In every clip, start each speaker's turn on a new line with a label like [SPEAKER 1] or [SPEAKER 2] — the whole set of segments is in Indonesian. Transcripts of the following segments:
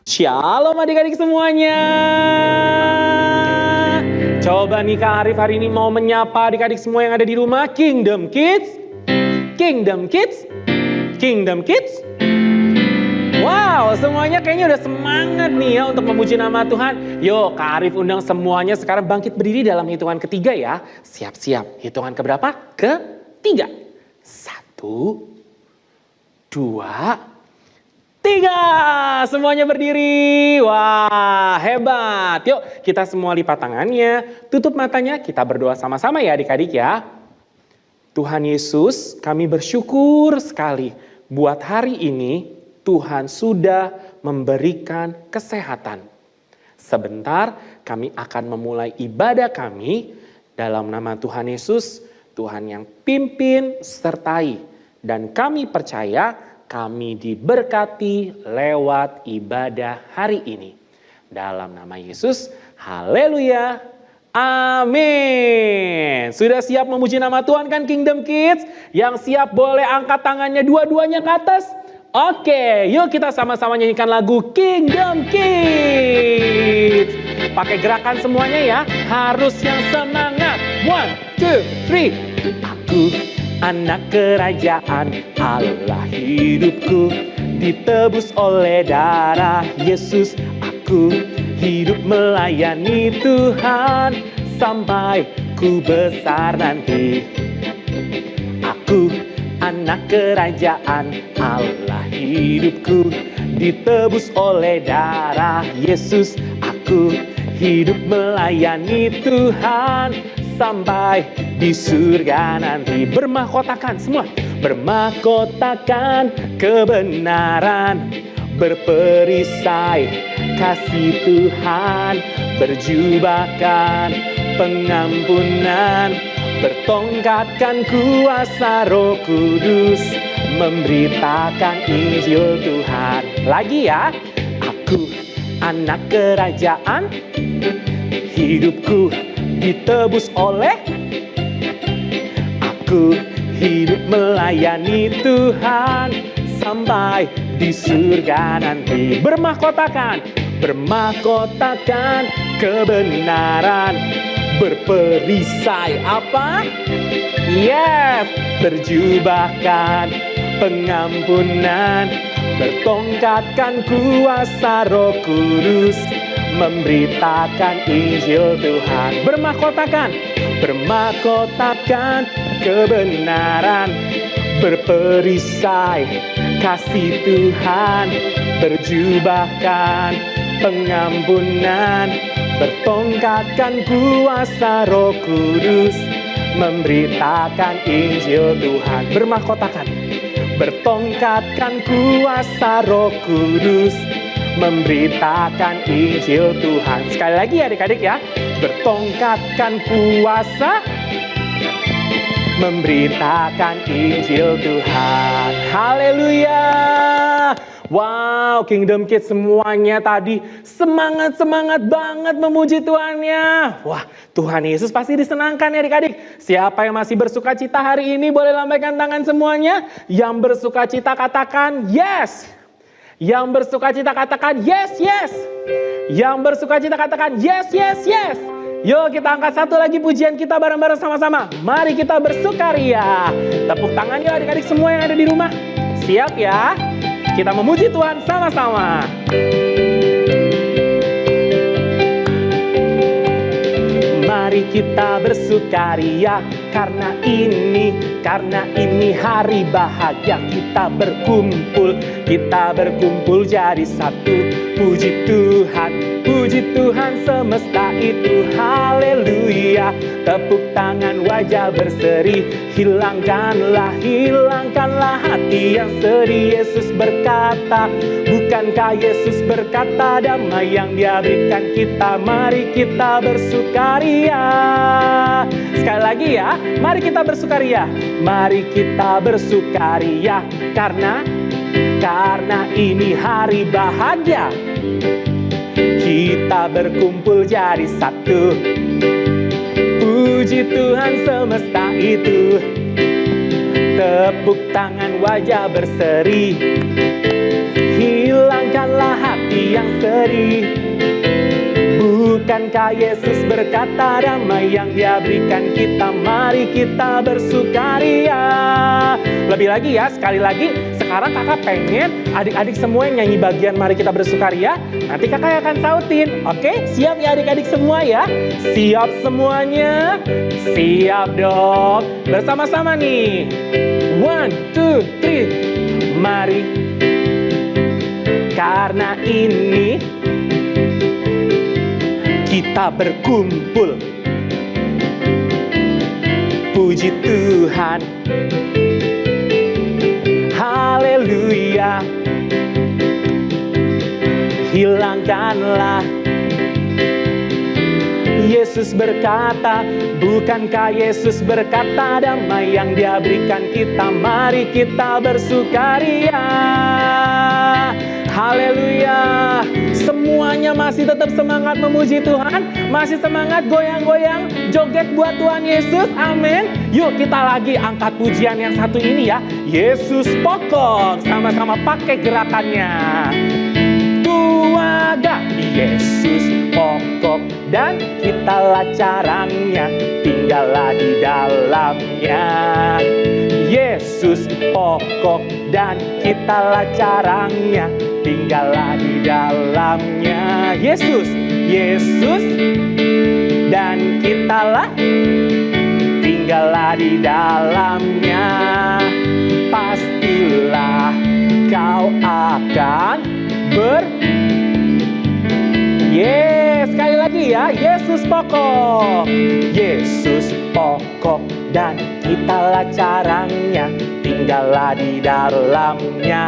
[SPEAKER 1] Shalom adik-adik semuanya. Coba nih Kak Arif hari ini mau menyapa adik-adik semua yang ada di rumah. Kingdom Kids. Kingdom Kids. Kingdom Kids. Wow, semuanya kayaknya udah semangat nih ya untuk memuji nama Tuhan. Yuk Kak Arif undang semuanya sekarang bangkit berdiri dalam hitungan ketiga ya. Siap-siap. Hitungan keberapa? Ketiga. 1, 2, 3, semuanya berdiri. Wah, hebat. Yuk, kita semua lipat tangannya, tutup matanya, kita berdoa sama-sama ya adik-adik ya. Tuhan Yesus, kami bersyukur sekali buat hari ini Tuhan sudah memberikan kesehatan. Sebentar kami akan memulai ibadah kami dalam nama Tuhan Yesus, Tuhan yang pimpin sertai. Dan kami percaya kami diberkati lewat ibadah hari ini. Dalam nama Yesus, haleluya, amin. Sudah siap memuji nama Tuhan kan Kingdom Kids? Yang siap boleh angkat tangannya dua-duanya ke atas. Oke, yuk kita sama-sama nyanyikan lagu Kingdom Kids. Pakai gerakan semuanya ya, harus yang semangat. 1, 2, 3. Aku anak kerajaan Allah, hidupku ditebus oleh darah Yesus. Aku hidup melayani Tuhan sampai ku besar nanti. Aku anak kerajaan Allah, hidupku ditebus oleh darah Yesus. Aku hidup melayani Tuhan sampai di surga nanti. Bermahkotakan semua, bermahkotakan kebenaran, berperisai kasih Tuhan, berjubahkan pengampunan, bertongkatkan kuasa Roh Kudus, memberitakan Injil Tuhan. Lagi ya, aku anak kerajaan, hidupku ditebus oleh, aku hidup melayani Tuhan sampai di surga nanti. Bermahkotakan, bermahkotakan kebenaran, berperisai apa? Yes, berjubahkan pengampunan, bertongkatkan kuasa Roh Kudus, memberitakan Injil Tuhan. Bermahkotakan, bermahkotakan kebenaran, berperisai kasih Tuhan, berjubahkan pengampunan, bertongkatkan kuasa Roh Kudus, memberitakan Injil Tuhan. Bermahkotakan, bertongkatkan kuasa Roh Kudus, memberitakan Injil Tuhan. Sekali lagi adik-adik ya, bertongkatkan kuasa, memberitakan Injil Tuhan. Haleluya. Wow, Kingdom Kids semuanya tadi semangat-semangat banget memuji Tuhannya. Wah, Tuhan Yesus pasti disenangkan ya adik-adik. Siapa yang masih bersuka cita hari ini boleh lambaikan tangan semuanya. Yang bersuka cita katakan yes. Yang bersuka cita katakan yes, yes. Yang bersuka cita katakan yes, yes, yes. Yuk kita angkat satu lagi pujian kita bareng-bareng sama-sama. Mari kita bersukaria. Tepuk tangan yuk adik-adik semua yang ada di rumah. Siap ya? Kita memuji Tuhan sama-sama. Mari kita bersukaria karena ini hari bahagia. Kita berkumpul jadi satu. Puji Tuhan semesta itu, haleluya. Tepuk tangan wajah berseri, hilangkanlah hati yang sedih. Yesus berkata, bukankah Yesus berkata damai yang Dia berikan kita? Mari kita bersukaria. Sekali lagi ya, mari kita bersukaria. Mari kita bersukaria karena ini hari bahagia. Kita berkumpul jadi satu. Puji Tuhan semesta itu. Tepuk tangan wajah berseri. Hilangkanlah hati yang sedih. Bukankah Yesus berkata damai yang Dia berikan kita, mari kita bersukaria. Lebih lagi ya, sekali lagi, sekarang kakak pengen adik-adik semua yang nyanyi bagian mari kita bersukaria. Nanti kakak akan sautin, oke? Siap ya adik-adik semua ya? Siap semuanya? Siap dong. Bersama-sama nih. 1, 2, 3. Mari. Karena ini kita berkumpul. Puji Tuhan. Haleluya. Hilangkanlah. Yesus berkata, bukankah Yesus berkata damai yang Dia berikan kita, mari kita bersukaria. Haleluya. Semuanya masih tetap semangat memuji Tuhan, masih semangat goyang-goyang, joget buat Tuhan Yesus. Amin. Yuk kita lagi angkat pujian yang satu ini ya. Yesus pokok, sama-sama pakai gerakannya. Tuaga, Yesus pokok dan kitalah carangnya, tinggallah di dalamnya. Yesus pokok dan kitalah carangnya, tinggallah di dalamnya. Yesus, Yesus dan kitalah, tinggallah di dalamnya. Pastilah kau akan sekali lagi ya, Yesus pokok. Yesus pokok dan kitalah carangnya, tinggallah di dalamnya.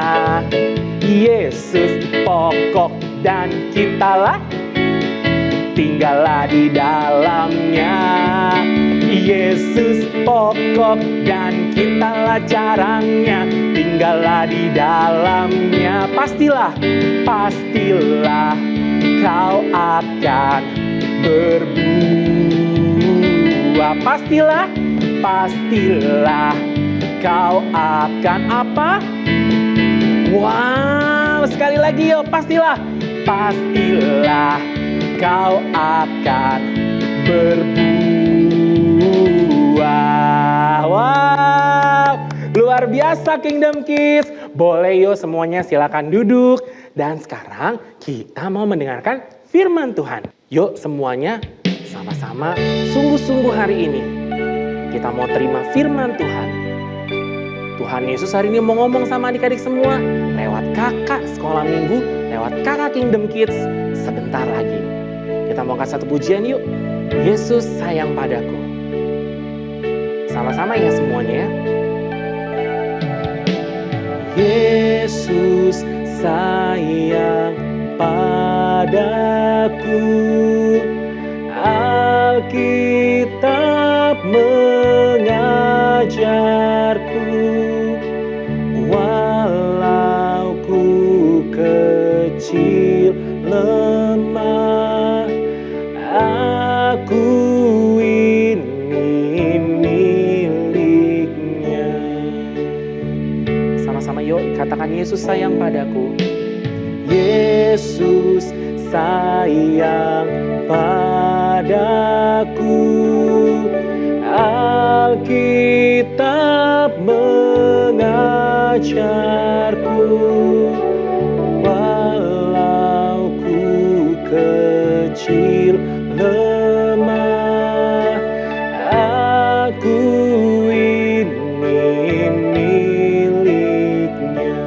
[SPEAKER 1] Yesus pokok dan kitalah, tinggallah di dalamnya. Yesus pokok dan kitalah carangnya, tinggallah di dalamnya. Pastilah, pastilah kau akan berbuah. Pastilah, pastilah kau akan apa? Wow, sekali lagi yuk, pastilah. Pastilah kau akan berbuah. Wow, luar biasa Kingdom Kids. Boleh yuk semuanya silakan duduk. Dan sekarang kita mau mendengarkan firman Tuhan. Yuk semuanya sama-sama sungguh-sungguh hari ini kita mau terima firman Tuhan. Tuhan Yesus hari ini mau ngomong sama adik-adik semua lewat kakak sekolah minggu, lewat kakak Kingdom Kids sebentar lagi. Kita mau kasih satu pujian yuk. Yesus sayang padaku. Sama-sama ya semuanya ya. Yesus sayang padaku, Alkitab mengajarku, walau ku kecil lemah, aku ini miliknya. Sama-sama yuk katakan Yesus sayang padaku. Yesus sayang padaku, Alkitab mengajarku, walau ku kecil lemah, aku ini miliknya.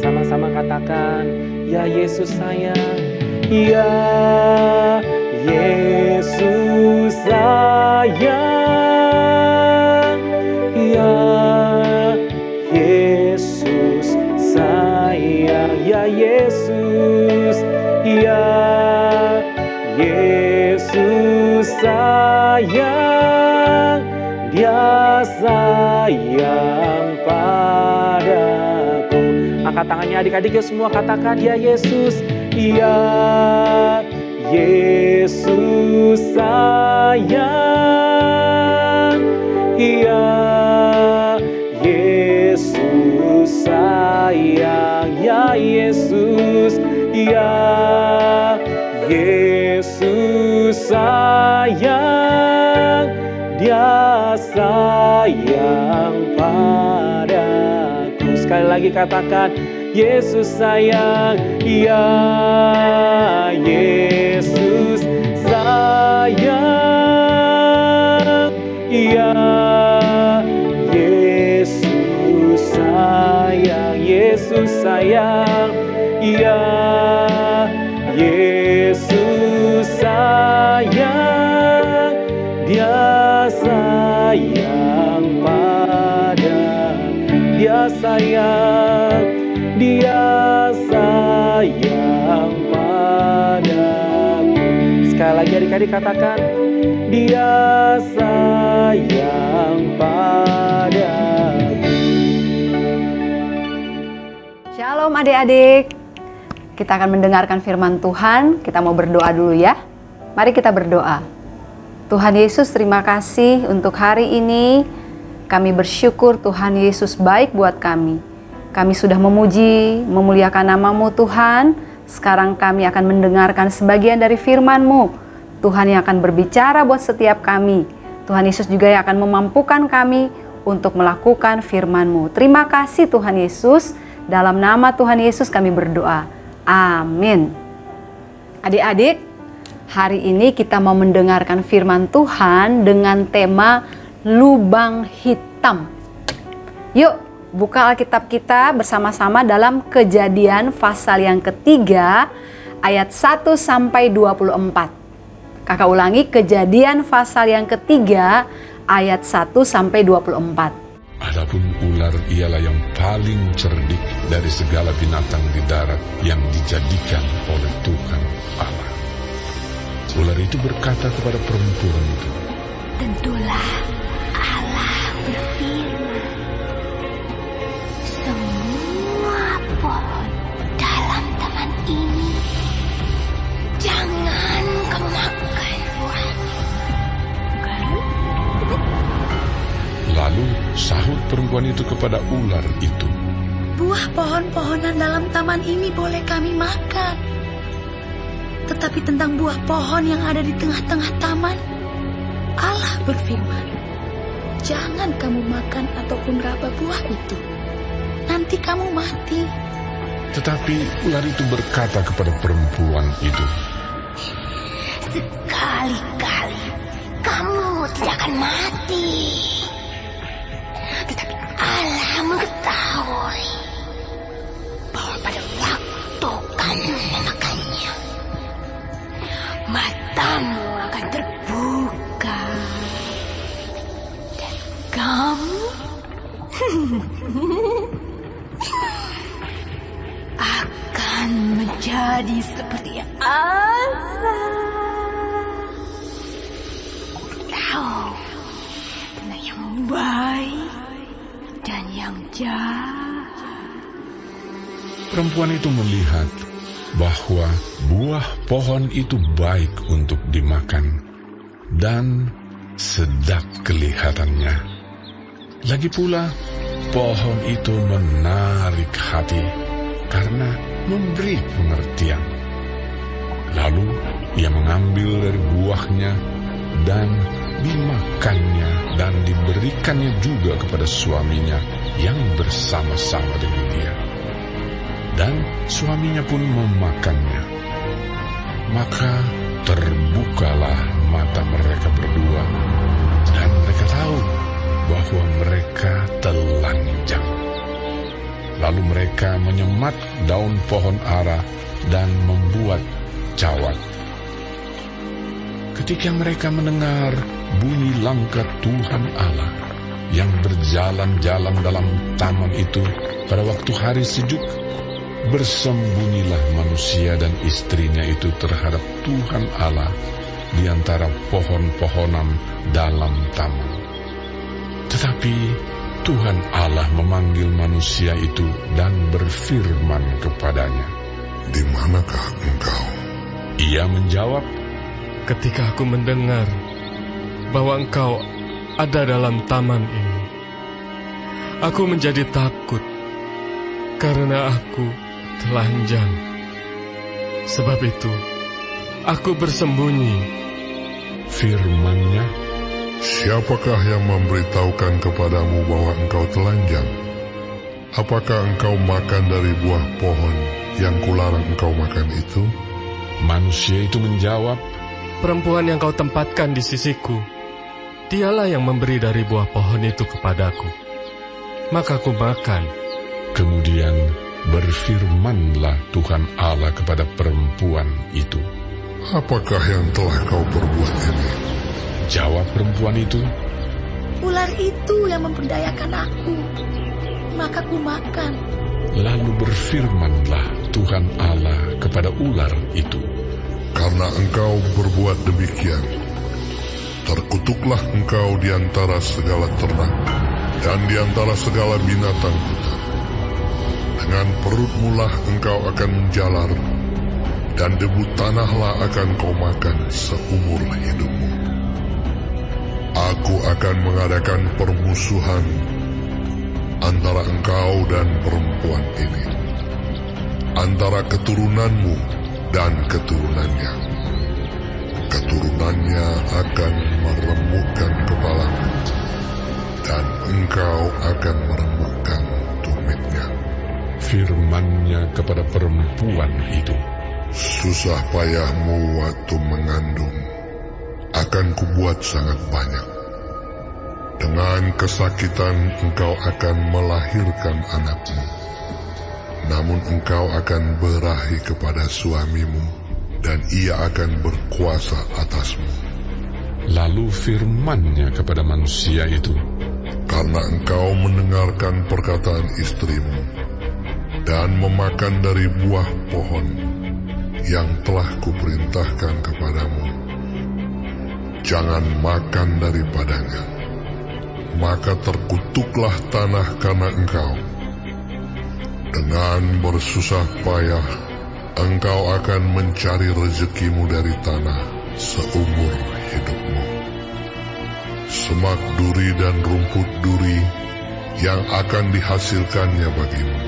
[SPEAKER 1] Sama-sama katakan, ya Yesus sayang, ya Yesus sayang, ya Yesus sayang, ya Yesus, ya Yesus sayang, Dia sayang padaku. Angkat tangannya adik-adik ya semua katakan, ya Yesus, ya Yesus sayang, ya Yesus sayang, ya Yesus, Ya Yesus sayang, Dia sayang padaku. Sekali lagi katakan, Yesus sayang, ya Yesus sayang, ya Yesus sayang, Yesus sayang, ya Yesus sayang, Dia sayang padaku, Dia sayang, Dia sayang padaku. Sekali lagi adik-adik katakan, Dia sayang padaku.
[SPEAKER 2] Shalom adik-adik. Kita akan mendengarkan firman Tuhan. Kita mau berdoa dulu ya. Mari kita berdoa. Tuhan Yesus, terima kasih untuk hari ini. Kami bersyukur Tuhan Yesus baik buat kami. Kami sudah memuji, memuliakan nama-Mu Tuhan. Sekarang kami akan mendengarkan sebagian dari firman-Mu. Tuhan yang akan berbicara buat setiap kami. Tuhan Yesus juga yang akan memampukan kami untuk melakukan firman-Mu. Terima kasih Tuhan Yesus. Dalam nama Tuhan Yesus kami berdoa. Amin. Adik-adik, hari ini kita mau mendengarkan firman Tuhan dengan tema lubang hitam. Yuk, buka Alkitab kita bersama-sama dalam Kejadian pasal yang ketiga ayat 1 sampai 24. Kakak ulangi, Kejadian pasal yang ketiga ayat 1 sampai 24.
[SPEAKER 3] Adapun ular ialah yang paling cerdik dari segala binatang di darat yang dijadikan oleh Tuhan Allah. Ular itu berkata kepada perempuan itu,
[SPEAKER 4] tentulah Allah berfirman, semua pohon dalam taman ini jangan kamu makan buahnya.
[SPEAKER 3] lalu sahut perempuan itu kepada ular itu,
[SPEAKER 4] Buah pohon-pohonan dalam taman ini boleh kami makan. Tetapi tentang buah pohon yang ada di tengah-tengah taman, Allah berfirman, jangan kamu makan ataupun raba buah itu. Nanti kamu mati.
[SPEAKER 3] Tetapi ular itu berkata kepada perempuan itu,
[SPEAKER 4] Sekali-kali kamu tidak akan mati. Tetapi Allah mengetahui bahwa pada waktu kamu memakannya, matamu akan terbuka dan kamu akan menjadi seperti Allah. Tahu tentang yang baik dan yang jahat.
[SPEAKER 3] perempuan itu melihat bahwa buah pohon itu baik untuk dimakan dan sedap kelihatannya. Lagi pula, pohon itu menarik hati karena memberi pengertian. Lalu ia mengambil dari buahnya dan dimakannya dan diberikannya juga kepada suaminya yang bersama-sama dengan dia. Dan suaminya pun memakannya. Maka terbukalah mata mereka berdua, dan mereka tahu bahwa mereka telanjang. Lalu mereka menyemat daun pohon ara dan membuat cawat. Ketika mereka mendengar bunyi langkah Tuhan Allah yang berjalan-jalan dalam taman itu pada waktu hari sejuk, bersembunyilah manusia dan istrinya itu terhadap Tuhan Allah di antara pohon-pohonan dalam taman. Tetapi Tuhan Allah memanggil manusia itu dan berfirman kepadanya,
[SPEAKER 5] "Di manakah engkau?"
[SPEAKER 3] Ia menjawab,
[SPEAKER 6] ketika aku mendengar bahwa engkau ada dalam taman ini, aku menjadi takut karena aku telanjang. Sebab itu, aku bersembunyi.
[SPEAKER 3] Firman-Nya,
[SPEAKER 5] Siapakah yang memberitahukan kepadamu bahwa engkau telanjang? Apakah engkau makan dari buah pohon yang kularang engkau makan itu?
[SPEAKER 3] manusia itu menjawab,
[SPEAKER 6] Perempuan yang kau tempatkan di sisiku, dialah yang memberi dari buah pohon itu kepadaku. Maka aku makan.
[SPEAKER 3] kemudian berfirmanlah Tuhan Allah kepada perempuan itu.
[SPEAKER 5] Apakah yang telah kau perbuat ini?
[SPEAKER 3] Jawab perempuan itu,
[SPEAKER 4] Ular itu yang memperdayakan aku. Maka ku makan.
[SPEAKER 3] lalu berfirmanlah Tuhan Allah kepada ular itu.
[SPEAKER 5] Karena engkau berbuat demikian, terkutuklah engkau di antara segala ternak dan di antara segala binatang hutan. Dengan perutmu lah engkau akan menjalar, dan debu tanahlah akan kau makan seumur hidupmu. Aku akan mengadakan permusuhan antara engkau dan perempuan ini, antara keturunanmu dan keturunannya. Keturunannya akan meremukkan kepalamu, dan engkau akan meremukkan tumitnya.
[SPEAKER 3] Firman-Nya kepada perempuan itu,
[SPEAKER 5] Susah payahmu waktu mengandung akan kubuat sangat banyak. Dengan kesakitan engkau akan melahirkan anakmu. Namun engkau akan berahi kepada suamimu, dan ia akan berkuasa atasmu.
[SPEAKER 3] lalu firman-Nya kepada manusia itu,
[SPEAKER 5] Karena engkau mendengarkan perkataan istrimu, dan memakan dari buah pohon yang telah kuperintahkan kepadamu, jangan makan daripadanya, maka terkutuklah tanah karena engkau. Dengan bersusah payah, engkau akan mencari rezekimu dari tanah seumur hidupmu. Semak duri dan rumput duri yang akan dihasilkannya bagimu,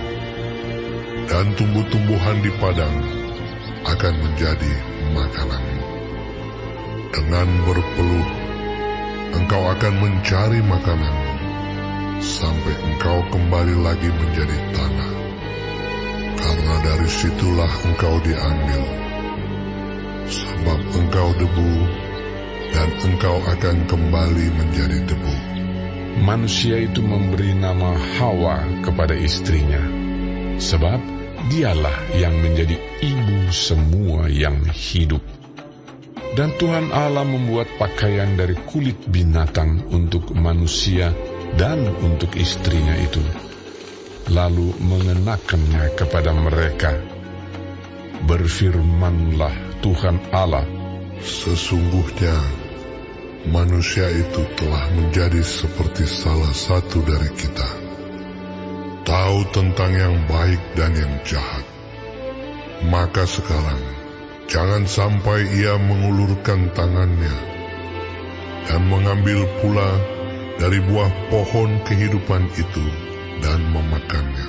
[SPEAKER 5] dan tumbuh-tumbuhan di padang akan menjadi makananmu. Dengan berpeluh, engkau akan mencari makananmu, sampai engkau kembali lagi menjadi tanah. Karena dari situlah engkau diambil, sebab engkau debu, dan engkau akan kembali menjadi debu.
[SPEAKER 3] manusia itu memberi nama Hawa kepada istrinya, sebab dialah yang menjadi ibu semua yang hidup. Dan Tuhan Allah membuat pakaian dari kulit binatang untuk manusia dan untuk istrinya itu, lalu mengenakannya kepada mereka. Berfirmanlah Tuhan Allah,
[SPEAKER 5] Sesungguhnya manusia itu telah menjadi seperti salah satu dari kita, tahu tentang yang baik dan yang jahat. Maka sekarang jangan sampai ia mengulurkan tangannya dan mengambil pula dari buah pohon kehidupan itu dan memakannya,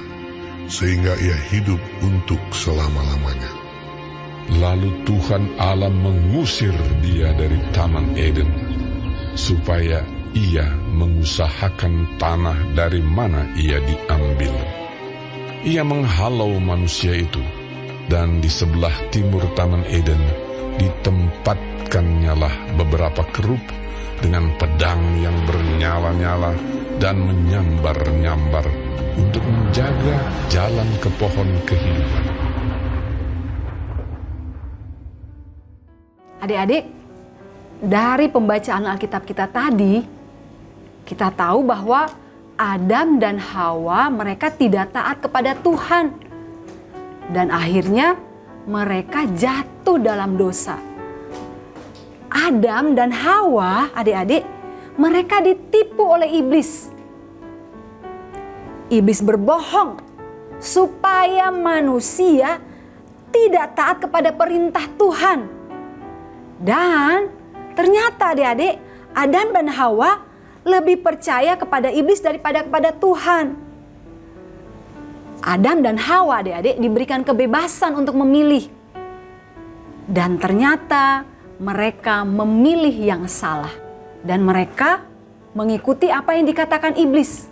[SPEAKER 5] sehingga ia hidup untuk selama-lamanya.
[SPEAKER 3] Lalu Tuhan Allah mengusir dia dari Taman Eden, supaya ia mengusahakan tanah dari mana ia diambil. Ia menghalau manusia itu, dan di sebelah timur Taman Eden ditempatkannya lah beberapa kerub dengan pedang yang bernyala-nyala dan menyambar-nyambar untuk menjaga jalan ke pohon kehidupan.
[SPEAKER 2] Adik-adik, dari pembacaan Alkitab kita tadi, kita tahu bahwa Adam dan Hawa mereka tidak taat kepada Tuhan. Dan akhirnya mereka jatuh dalam dosa. Adam dan Hawa, adik-adik, mereka ditipu oleh iblis. Iblis berbohong supaya manusia tidak taat kepada perintah Tuhan. Dan ternyata adik-adik, Adam dan Hawa lebih percaya kepada iblis daripada kepada Tuhan. Adam dan Hawa adik-adik diberikan kebebasan untuk memilih. Dan ternyata mereka memilih yang salah. Dan mereka mengikuti apa yang dikatakan iblis.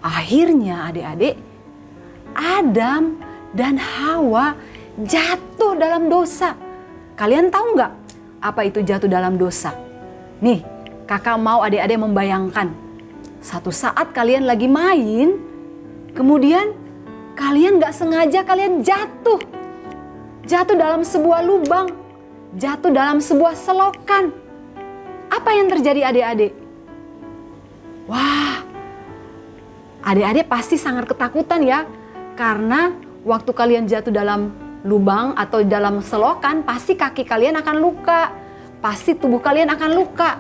[SPEAKER 2] Akhirnya adik-adik, Adam dan Hawa jatuh dalam dosa. Kalian tahu nggak apa itu jatuh dalam dosa? Nih, kakak mau adik-adik membayangkan. Satu saat kalian lagi main, kemudian kalian nggak sengaja kalian jatuh. Jatuh dalam sebuah lubang, jatuh dalam sebuah selokan. Apa yang terjadi adik-adik? Wah, adik-adik pasti sangat ketakutan ya. Karena waktu kalian jatuh dalam lubang atau dalam selokan, pasti kaki kalian akan luka. Pasti tubuh kalian akan luka.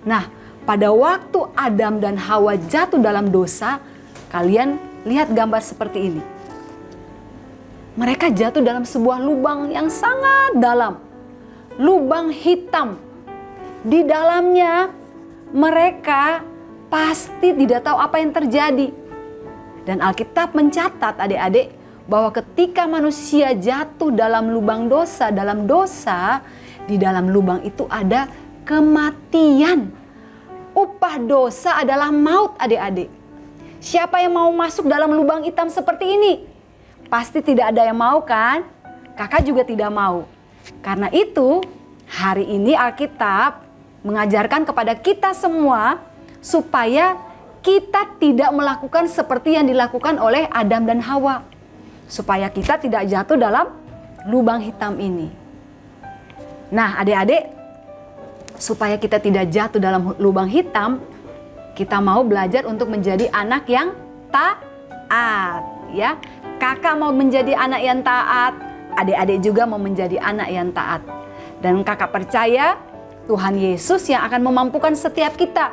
[SPEAKER 2] Nah, pada waktu Adam dan Hawa jatuh dalam dosa, kalian lihat gambar seperti ini. Mereka jatuh dalam sebuah lubang yang sangat dalam. Lubang hitam. Di dalamnya mereka pasti tidak tahu apa yang terjadi. Dan Alkitab mencatat adik-adik bahwa ketika manusia jatuh dalam lubang dosa, di dalam lubang itu ada kematian. Upah dosa adalah maut adik-adik. Siapa yang mau masuk dalam lubang hitam seperti ini? Pasti tidak ada yang mau kan? Kakak juga tidak mau. Karena itu hari ini Alkitab mengajarkan kepada kita semua supaya kita tidak melakukan seperti yang dilakukan oleh Adam dan Hawa. Supaya kita tidak jatuh dalam lubang hitam ini. Nah adik-adik, supaya kita tidak jatuh dalam lubang hitam, kita mau belajar untuk menjadi anak yang taat. Ya, kakak mau menjadi anak yang taat, adik-adik juga mau menjadi anak yang taat. Dan kakak percaya Tuhan Yesus yang akan memampukan setiap kita.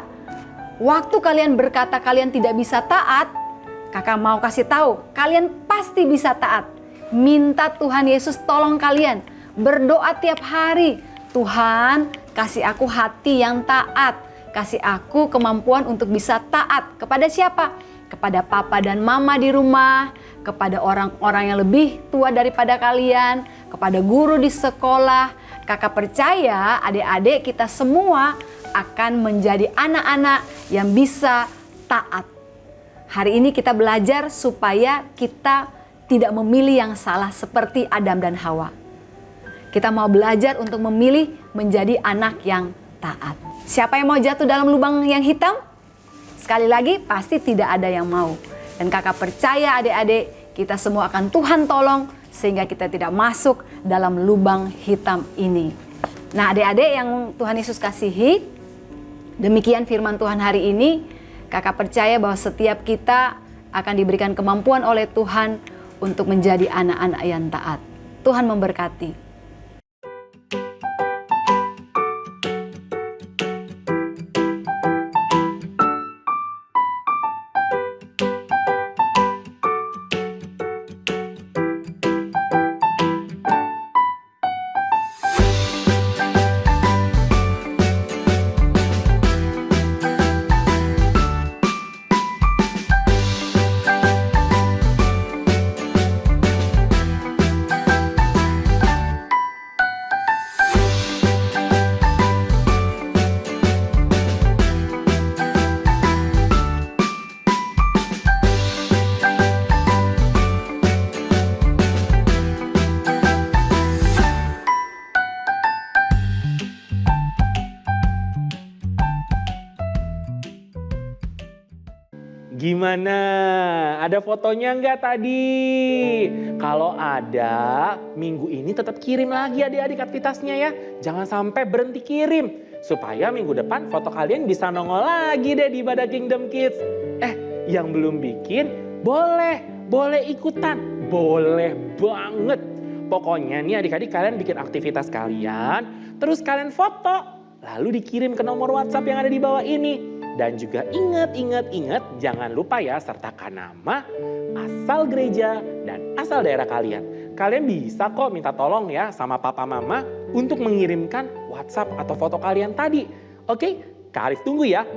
[SPEAKER 2] Waktu kalian berkata kalian tidak bisa taat, kakak mau kasih tahu, kalian pasti bisa taat. Minta Tuhan Yesus tolong kalian. Berdoa tiap hari, Tuhan kasih aku hati yang taat. Kasih aku kemampuan untuk bisa taat. Kepada siapa? Kepada papa dan mama di rumah, kepada orang-orang yang lebih tua daripada kalian, kepada guru di sekolah. Kakak percaya adik-adik kita semua akan menjadi anak-anak yang bisa taat. Hari ini kita belajar supaya kita tidak memilih yang salah seperti Adam dan Hawa. Kita mau belajar untuk memilih menjadi anak yang taat. Siapa yang mau jatuh dalam lubang yang hitam? Sekali lagi pasti tidak ada yang mau. Dan kakak percaya adik-adik kita semua akan Tuhan tolong sehingga kita tidak masuk dalam lubang hitam ini. Nah adik-adik yang Tuhan Yesus kasihi, demikian firman Tuhan hari ini. Kakak percaya bahwa setiap kita akan diberikan kemampuan oleh Tuhan untuk menjadi anak-anak yang taat. Tuhan memberkati.
[SPEAKER 1] Gimana? Ada fotonya nggak tadi? Kalau ada, minggu ini tetap kirim lagi adik-adik aktivitasnya ya. Jangan sampai berhenti kirim. Supaya minggu depan foto kalian bisa nongol lagi deh di Ibadah Kingdom Kids. Yang belum bikin, boleh ikutan. Boleh banget. Pokoknya nih adik-adik kalian bikin aktivitas kalian, terus kalian foto, lalu dikirim ke nomor WhatsApp yang ada di bawah ini. Dan juga ingat, jangan lupa ya sertakan nama, asal gereja, dan asal daerah kalian. Kalian bisa kok minta tolong ya sama papa mama untuk mengirimkan WhatsApp atau foto kalian tadi. Oke, Kak Arif tunggu ya.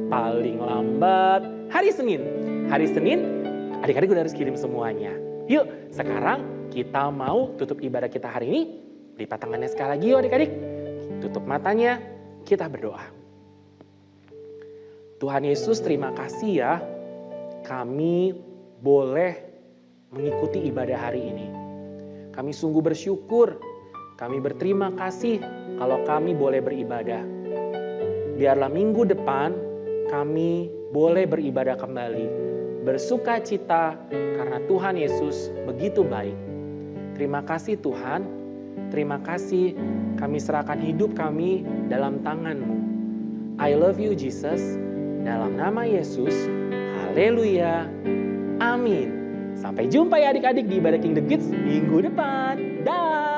[SPEAKER 1] Paling lambat hari Senin. Hari Senin, adik-adik udah harus kirim semuanya. Yuk, sekarang kita mau tutup ibadah kita hari ini Lipat tangannya sekali lagi yuk adik-adik. Tutup matanya, kita berdoa. Tuhan Yesus, terima kasih ya, kami boleh mengikuti ibadah hari ini. Kami sungguh bersyukur, kami berterima kasih kalau kami boleh beribadah. Biarlah minggu depan kami boleh beribadah kembali, bersuka cita karena Tuhan Yesus begitu baik. Terima kasih Tuhan, terima kasih, kami serahkan hidup kami dalam tangan-Mu. I love you Jesus, dalam nama Yesus, haleluya, amin. Sampai jumpa ya adik-adik di ibadah King the Kids minggu depan. Dah.